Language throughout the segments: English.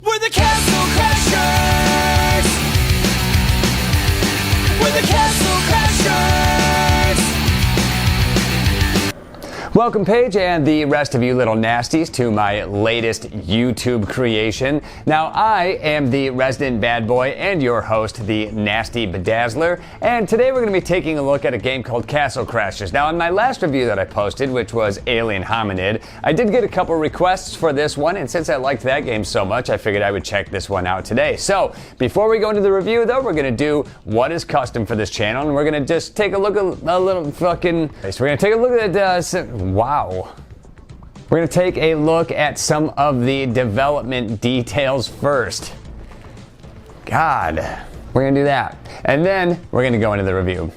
We're the Castle Crashers! We're the Castle Crashers! Welcome, Paige, and the rest of you little nasties, to my latest YouTube creation. Now, I am the resident bad boy and your host, the Nasty Bedazzler, and today we're going to be taking a look at a game called Castle Crashers. Now, in my last review that I posted, which was Alien Hominid, I did get a couple requests for this one, and since I liked that game so much, I figured I would check this one out today. So, before we go into the review, though, we're going to do what is custom for this channel, and we're going to just take a look at a little fucking... So we're going to take a look at... Wow. We're going to take a look at some of the development details first. God. We're going to do that. And then we're going to go into the review.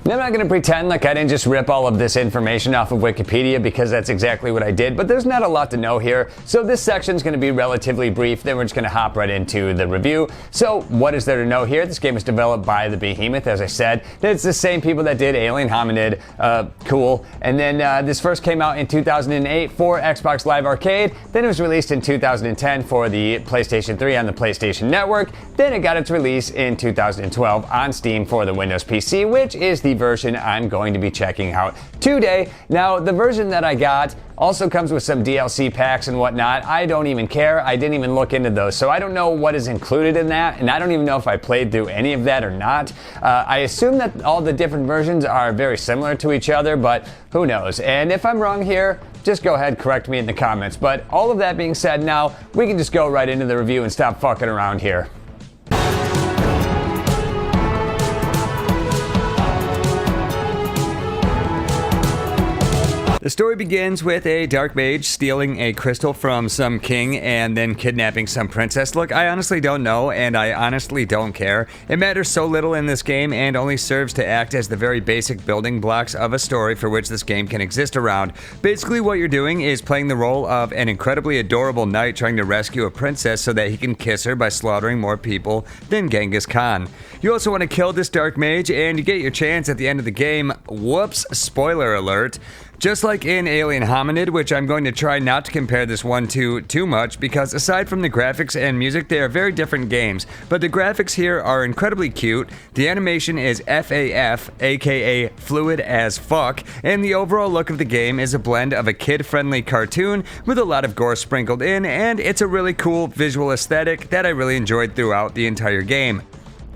And I'm not going to pretend like I didn't just rip all of this information off of Wikipedia, because that's exactly what I did, but there's not a lot to know here, so this section is going to be relatively brief, then we're just going to hop right into the review. So, what is there to know here? This game is developed by the Behemoth, as I said. It's the same people that did Alien Hominid, cool. And then this first came out in 2008 for Xbox Live Arcade, then it was released in 2010 for the PlayStation 3 on the PlayStation Network, then it got its release in 2012 on Steam for the Windows PC, which is the version I'm going to be checking out today. Now, the version that I got also comes with some DLC packs and whatnot. I don't even care. I didn't even look into those, so I don't know what is included in that, and I don't even know if I played through any of that or not. I assume that all the different versions are very similar to each other, but who knows? And if I'm wrong here, just go ahead, correct me in the comments. But all of that being said, now we can just go right into the review and stop fucking around here. The story begins with a dark mage stealing a crystal from some king and then kidnapping some princess. Look, I honestly don't know, and I honestly don't care. It matters so little in this game and only serves to act as the very basic building blocks of a story for which this game can exist around. Basically, what you're doing is playing the role of an incredibly adorable knight trying to rescue a princess so that he can kiss her by slaughtering more people than Genghis Khan. You also want to kill this dark mage, and you get your chance at the end of the game. Whoops, spoiler alert. Just like in Alien Hominid, which I'm going to try not to compare this one to too much, because aside from the graphics and music, they are very different games. But the graphics here are incredibly cute, the animation is FAF, aka fluid as fuck, and the overall look of the game is a blend of a kid-friendly cartoon with a lot of gore sprinkled in, and it's a really cool visual aesthetic that I really enjoyed throughout the entire game.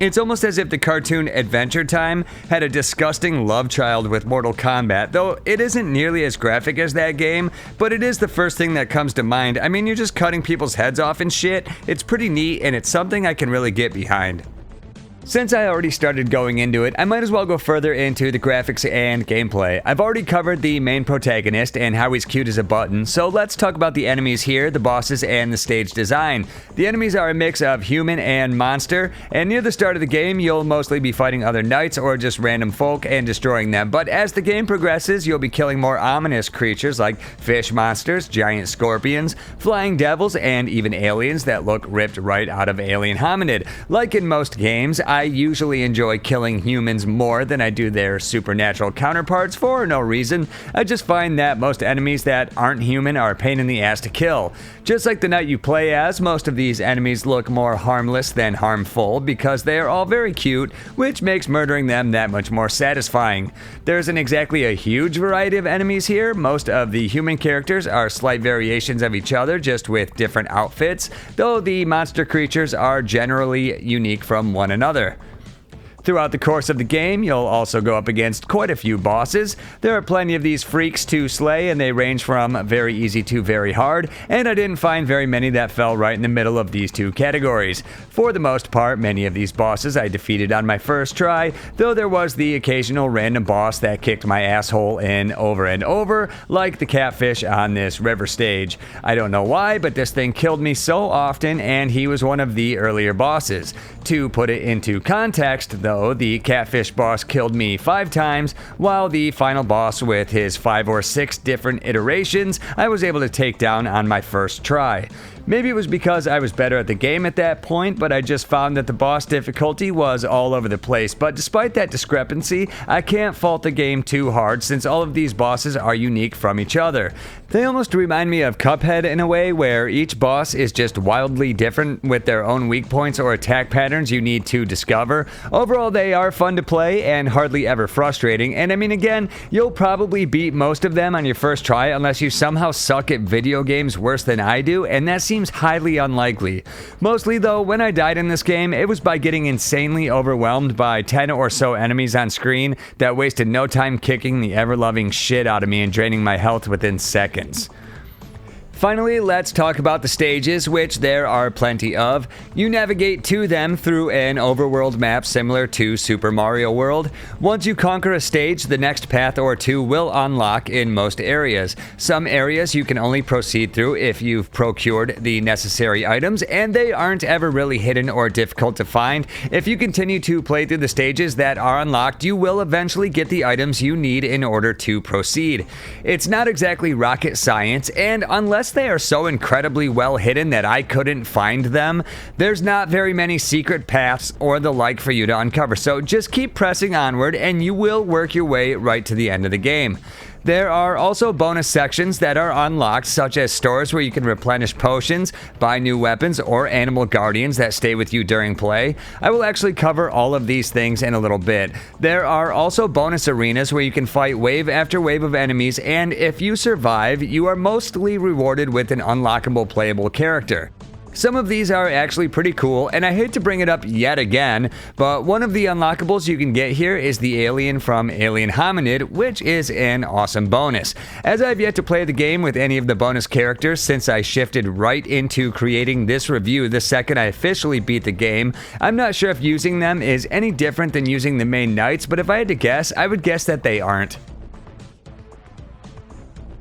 It's almost as if the cartoon Adventure Time had a disgusting love child with Mortal Kombat, though it isn't nearly as graphic as that game, but it is the first thing that comes to mind. I mean, you're just cutting people's heads off and shit. It's pretty neat, and it's something I can really get behind. Since I already started going into it, I might as well go further into the graphics and gameplay. I've already covered the main protagonist and how he's cute as a button, so let's talk about the enemies here, the bosses, and the stage design. The enemies are a mix of human and monster, and near the start of the game, you'll mostly be fighting other knights or just random folk and destroying them. But as the game progresses, you'll be killing more ominous creatures like fish monsters, giant scorpions, flying devils, and even aliens that look ripped right out of Alien Hominid. Like in most games, I usually enjoy killing humans more than I do their supernatural counterparts for no reason. I just find that most enemies that aren't human are a pain in the ass to kill. Just like the knight you play as, most of these enemies look more harmless than harmful because they are all very cute, which makes murdering them that much more satisfying. There isn't exactly a huge variety of enemies here. Most of the human characters are slight variations of each other, just with different outfits, though the monster creatures are generally unique from one another. Throughout the course of the game, you'll also go up against quite a few bosses. There are plenty of these freaks to slay, and they range from very easy to very hard, and I didn't find very many that fell right in the middle of these two categories. For the most part, many of these bosses I defeated on my first try, though there was the occasional random boss that kicked my asshole in over and over, like the catfish on this river stage. I don't know why, but this thing killed me so often, and he was one of the earlier bosses. To put it into context, though, the catfish boss killed me 5 times, while the final boss with his 5 or 6 different iterations I was able to take down on my first try. Maybe it was because I was better at the game at that point, but I just found that the boss difficulty was all over the place. But despite that discrepancy, I can't fault the game too hard since all of these bosses are unique from each other. They almost remind me of Cuphead in a way, where each boss is just wildly different with their own weak points or attack patterns you need to discover. Overall, they are fun to play and hardly ever frustrating, and I mean, again, you'll probably beat most of them on your first try unless you somehow suck at video games worse than I do, and that seems highly unlikely. Mostly though, when I died in this game, it was by getting insanely overwhelmed by 10 or so enemies on screen that wasted no time kicking the ever-loving shit out of me and draining my health within seconds. Finally, let's talk about the stages, which there are plenty of. You navigate to them through an overworld map similar to Super Mario World. Once you conquer a stage, the next path or two will unlock in most areas. Some areas you can only proceed through if you've procured the necessary items, and they aren't ever really hidden or difficult to find. If you continue to play through the stages that are unlocked, you will eventually get the items you need in order to proceed. It's not exactly rocket science, and unless they are so incredibly well hidden that I couldn't find them, there's not very many secret paths or the like for you to uncover, so just keep pressing onward and you will work your way right to the end of the game. There are also bonus sections that are unlocked, such as stores where you can replenish potions, buy new weapons, or animal guardians that stay with you during play. I will actually cover all of these things in a little bit. There are also bonus arenas where you can fight wave after wave of enemies, and if you survive, you are mostly rewarded with an unlockable playable character. Some of these are actually pretty cool, and I hate to bring it up yet again, but one of the unlockables you can get here is the alien from Alien Hominid, which is an awesome bonus. As I've yet to play the game with any of the bonus characters since I shifted right into creating this review the second I officially beat the game, I'm not sure if using them is any different than using the main knights, but if I had to guess, I would guess that they aren't.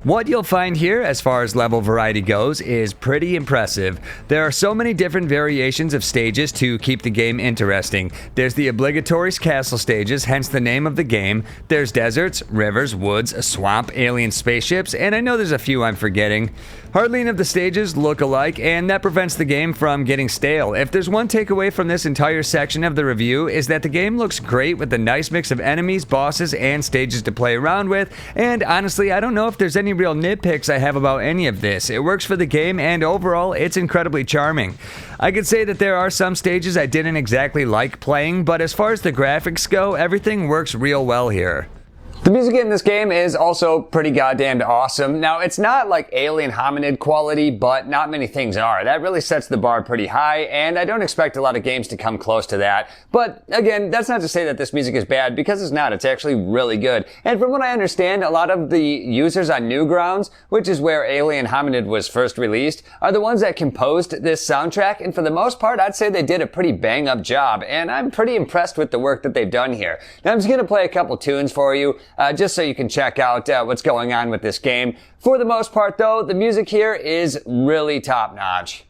What you'll find here, as far as level variety goes, is pretty impressive. There are so many different variations of stages to keep the game interesting. There's the obligatory castle stages, hence the name of the game. There's deserts, rivers, woods, a swamp, alien spaceships, and I know there's a few I'm forgetting. Hardly any of the stages look alike, and that prevents the game from getting stale. If there's one takeaway from this entire section of the review, is that the game looks great with a nice mix of enemies, bosses, and stages to play around with, and honestly, I don't know if there's any real nitpicks I have about any of this. It works for the game, and overall, it's incredibly charming. I could say that there are some stages I didn't exactly like playing, but as far as the graphics go, everything works real well here. The music in this game is also pretty goddamn awesome. Now, it's not like Alien Hominid quality, but not many things are. That really sets the bar pretty high, and I don't expect a lot of games to come close to that. But again, that's not to say that this music is bad, because it's not. It's actually really good. And from what I understand, a lot of the users on Newgrounds, which is where Alien Hominid was first released, are the ones that composed this soundtrack, and for the most part, I'd say they did a pretty bang-up job, and I'm pretty impressed with the work that they've done here. Now, I'm just gonna play a couple tunes for you, just so you can check out what's going on with this game. For the most part, though, the music here is really top-notch.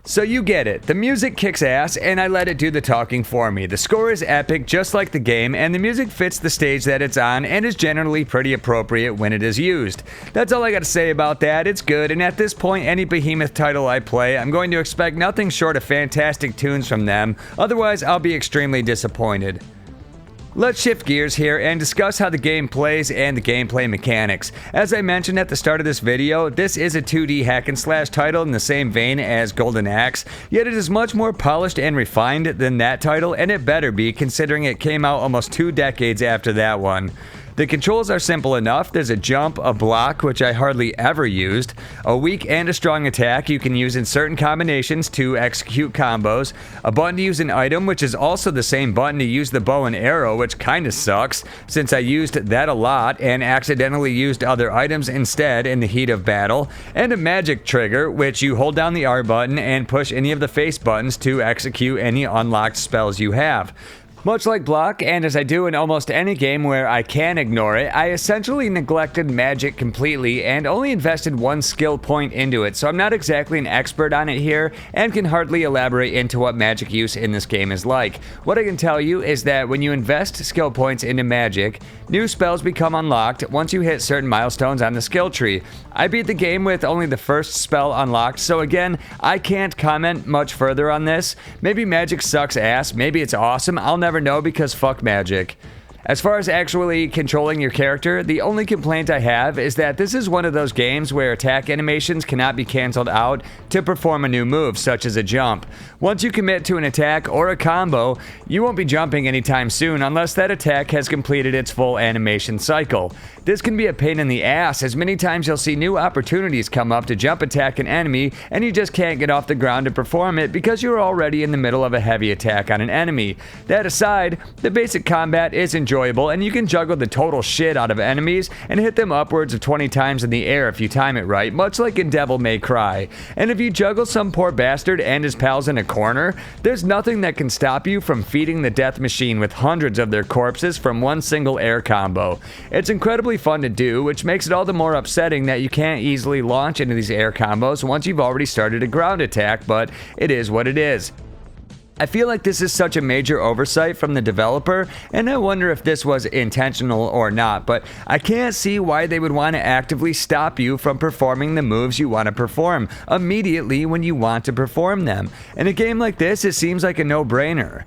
So you get it. The music kicks ass, and I let it do the talking for me. The score is epic, just like the game, and the music fits the stage that it's on and is generally pretty appropriate when it is used. That's all I gotta say about that. It's good, and at this point, any Behemoth title I play, I'm going to expect nothing short of fantastic tunes from them. Otherwise, I'll be extremely disappointed. Let's shift gears here and discuss how the game plays and the gameplay mechanics. As I mentioned at the start of this video, this is a 2D hack and slash title in the same vein as Golden Axe, yet it is much more polished and refined than that title, and it better be considering it came out almost 2 decades after that one. The controls are simple enough. There's a jump, a block, which I hardly ever used, a weak and a strong attack you can use in certain combinations to execute combos, a button to use an item, which is also the same button to use the bow and arrow, which kinda sucks, since I used that a lot and accidentally used other items instead in the heat of battle, and a magic trigger, which you hold down the R button and push any of the face buttons to execute any unlocked spells you have. Much like block, and as I do in almost any game where I can ignore it, I essentially neglected magic completely and only invested 1 skill point into it, so I'm not exactly an expert on it here and can hardly elaborate into what magic use in this game is like. What I can tell you is that when you invest skill points into magic, new spells become unlocked once you hit certain milestones on the skill tree. I beat the game with only the first spell unlocked, so again, I can't comment much further on this. Maybe magic sucks ass, maybe it's awesome, I'll never know because fuck magic. As far as actually controlling your character, the only complaint I have is that this is one of those games where attack animations cannot be cancelled out to perform a new move, such as a jump. Once you commit to an attack or a combo, you won't be jumping anytime soon unless that attack has completed its full animation cycle. This can be a pain in the ass, as many times you'll see new opportunities come up to jump attack an enemy and you just can't get off the ground to perform it because you're already in the middle of a heavy attack on an enemy. That aside, the basic combat is enjoyable and you can juggle the total shit out of enemies and hit them upwards of 20 times in the air if you time it right, much like in Devil May Cry. And if you juggle some poor bastard and his pals in a corner, there's nothing that can stop you from feeding the death machine with hundreds of their corpses from one single air combo. It's incredibly fun to do, which makes it all the more upsetting that you can't easily launch into these air combos once you've already started a ground attack, but it is what it is. I feel like this is such a major oversight from the developer, and I wonder if this was intentional or not, but I can't see why they would want to actively stop you from performing the moves you want to perform immediately when you want to perform them. In a game like this, it seems like a no-brainer.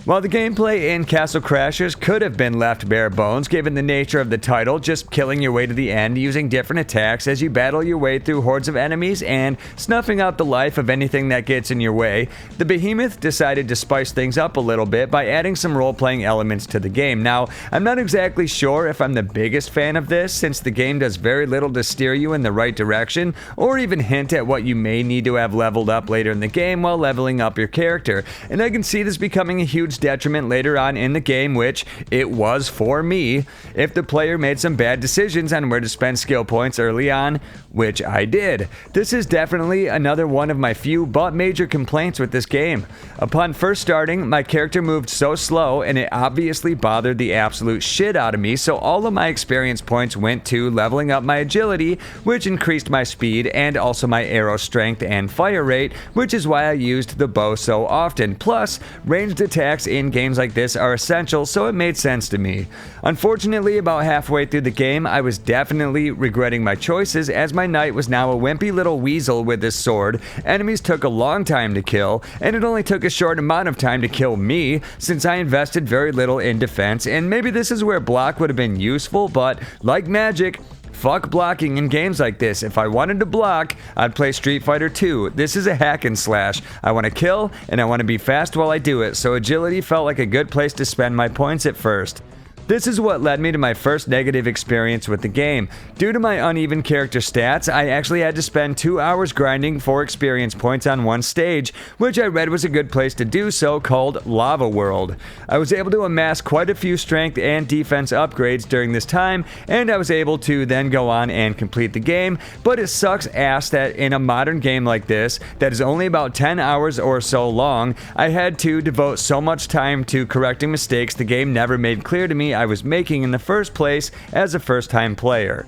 While the gameplay in Castle Crashers could have been left bare bones given the nature of the title, just killing your way to the end using different attacks as you battle your way through hordes of enemies and snuffing out the life of anything that gets in your way, the Behemoth decided to spice things up a little bit by adding some role-playing elements to the game. Now, I'm not exactly sure if I'm the biggest fan of this, since the game does very little to steer you in the right direction or even hint at what you may need to have leveled up later in the game while leveling up your character, and I can see this becoming a huge detriment later on in the game, which it was for me, if the player made some bad decisions on where to spend skill points early on, which I did. This is definitely another one of my few but major complaints with this game. Upon first starting, my character moved so slow and it obviously bothered the absolute shit out of me, so all of my experience points went to leveling up my agility, which increased my speed and also my arrow strength and fire rate, which is why I used the bow so often. Plus, ranged attacks in games like this are essential, so it made sense to me. Unfortunately, about halfway through the game, I was definitely regretting my choices, as my knight was now a wimpy little weasel with his sword, enemies took a long time to kill, and it only took a short amount of time to kill me, since I invested very little in defense, and maybe this is where block would have been useful, but like magic, fuck blocking in games like this. If I wanted to block, I'd play Street Fighter 2. This is a hack and slash. I want to kill, and I want to be fast while I do it, so agility felt like a good place to spend my points at first. This is what led me to my first negative experience with the game. Due to my uneven character stats, I actually had to spend 2 hours grinding for experience points on one stage, which I read was a good place to do so, called Lava World. I was able to amass quite a few strength and defense upgrades during this time, and I was able to then go on and complete the game, but it sucks ass that in a modern game like this, that is only about 10 hours or so long, I had to devote so much time to correcting mistakes the game never made clear to me I was making in the first place as a first-time player.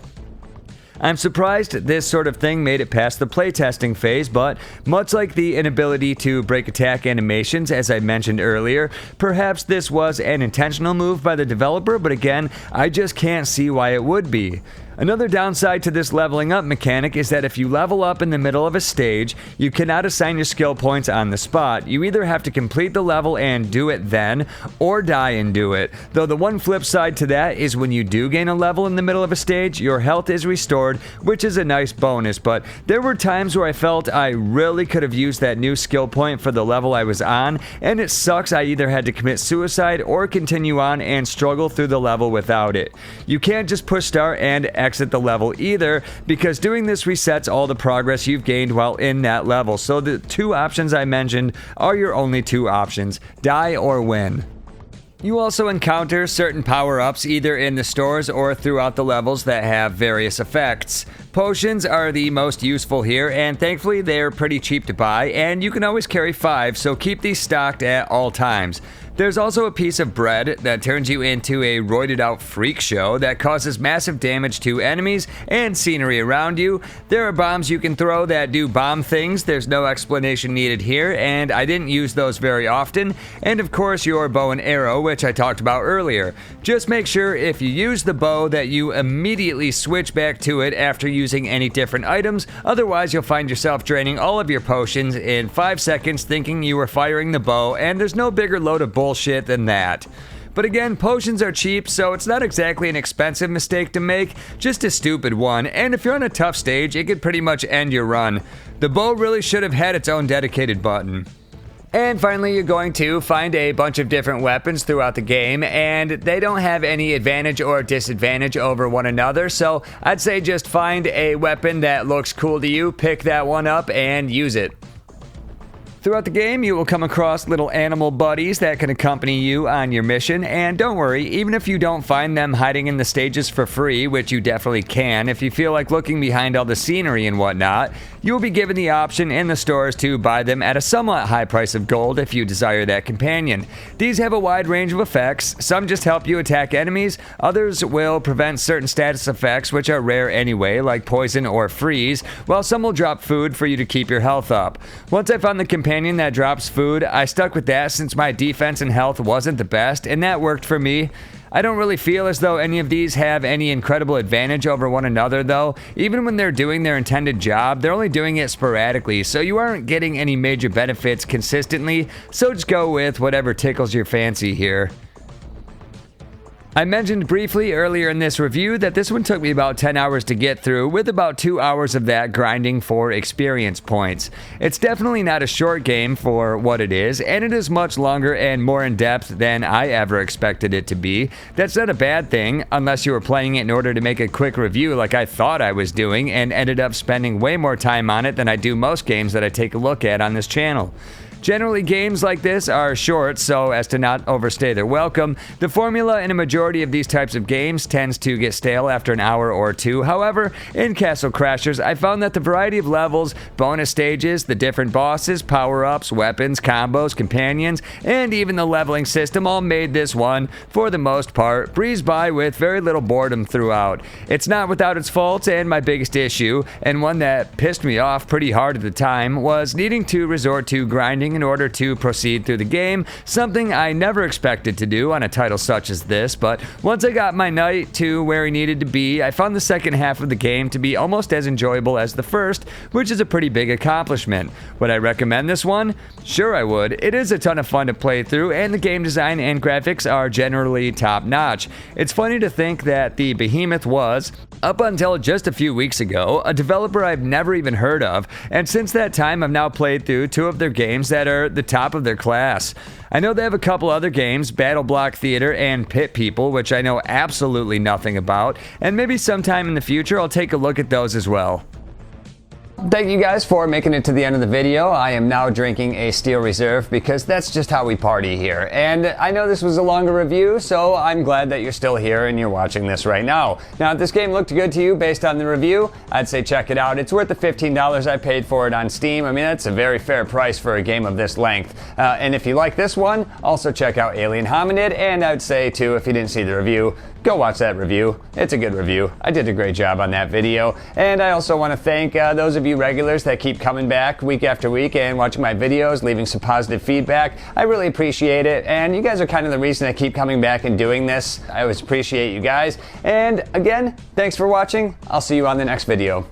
I'm surprised this sort of thing made it past the playtesting phase, but much like the inability to break attack animations, as I mentioned earlier, perhaps this was an intentional move by the developer, but again, I just can't see why it would be. Another downside to this leveling up mechanic is that if you level up in the middle of a stage, you cannot assign your skill points on the spot. You either have to complete the level and do it then, or die and do it. Though the one flip side to that is when you do gain a level in the middle of a stage, your health is restored, which is a nice bonus, but there were times where I felt I really could have used that new skill point for the level I was on, and it sucks I either had to commit suicide or continue on and struggle through the level without it. You can't just push start and exit the level either, because doing this resets all the progress you've gained while in that level. So the two options I mentioned are your only two options: die or win. You also encounter certain power-ups either in the stores or throughout the levels that have various effects. Potions are the most useful here, and thankfully they're pretty cheap to buy, and you can always carry 5, so keep these stocked at all times. There's also a piece of bread that turns you into a roided out freak show that causes massive damage to enemies and scenery around you. There are bombs you can throw that do bomb things. There's no explanation needed here, and I didn't use those very often. And of course your bow and arrow, which I talked about earlier. Just make sure if you use the bow that you immediately switch back to it after using any different items, otherwise you'll find yourself draining all of your potions in 5 seconds thinking you were firing the bow, and there's no bigger load of bullshit than that. But again, potions are cheap, so it's not exactly an expensive mistake to make, just a stupid one, and if you're on a tough stage, it could pretty much end your run. The bow really should have had its own dedicated button. And finally, you're going to find a bunch of different weapons throughout the game, and they don't have any advantage or disadvantage over one another, so I'd say just find a weapon that looks cool to you, pick that one up, and use it. Throughout the game, you will come across little animal buddies that can accompany you on your mission, and don't worry, even if you don't find them hiding in the stages for free, which you definitely can, if you feel like looking behind all the scenery and whatnot, you will be given the option in the stores to buy them at a somewhat high price of gold if you desire that companion. These have a wide range of effects. Some just help you attack enemies, others will prevent certain status effects which are rare anyway, like poison or freeze, while some will drop food for you to keep your health up. Once I found the companion that drops food, I stuck with that since my defense and health wasn't the best, and that worked for me. I don't really feel as though any of these have any incredible advantage over one another though. Even when they're doing their intended job, they're only doing it sporadically, so you aren't getting any major benefits consistently, so just go with whatever tickles your fancy here. I mentioned briefly earlier in this review that this one took me about 10 hours to get through, with about 2 hours of that grinding for experience points. It's definitely not a short game for what it is, and it is much longer and more in-depth than I ever expected it to be. That's not a bad thing, unless you were playing it in order to make a quick review like I thought I was doing, and ended up spending way more time on it than I do most games that I take a look at on this channel. Generally, games like this are short so as to not overstay their welcome. The formula in a majority of these types of games tends to get stale after an hour or two. However, in Castle Crashers, I found that the variety of levels, bonus stages, the different bosses, power-ups, weapons, combos, companions, and even the leveling system all made this one, for the most part, breeze by with very little boredom throughout. It's not without its faults, and my biggest issue, and one that pissed me off pretty hard at the time, was needing to resort to grinding in order to proceed through the game, something I never expected to do on a title such as this, but once I got my knight to where he needed to be, I found the second half of the game to be almost as enjoyable as the first, which is a pretty big accomplishment. Would I recommend this one? Sure I would. It is a ton of fun to play through, and the game design and graphics are generally top-notch. It's funny to think that the Behemoth was, up until just a few weeks ago, a developer I've never even heard of, and since that time I've now played through 2 of their games that are the top of their class. I know they have a couple other games, Battle Block Theater and Pit People, which I know absolutely nothing about, and maybe sometime in the future I'll take a look at those as well. Thank you guys for making it to the end of the video. I am now drinking a Steel Reserve because that's just how we party here. And I know this was a longer review, so I'm glad that you're still here and you're watching this right now. Now, if this game looked good to you based on the review, I'd say check it out. It's worth the $15 I paid for it on Steam. I mean, that's a very fair price for a game of this length. And if you like this one, also check out Alien Hominid. And I'd say, too, if you didn't see the review, go watch that review. It's a good review. I did a great job on that video. And I also want to thank those of you regulars that keep coming back week after week and watching my videos, leaving some positive feedback. I really appreciate it. And you guys are kind of the reason I keep coming back and doing this. I always appreciate you guys. And again, thanks for watching. I'll see you on the next video.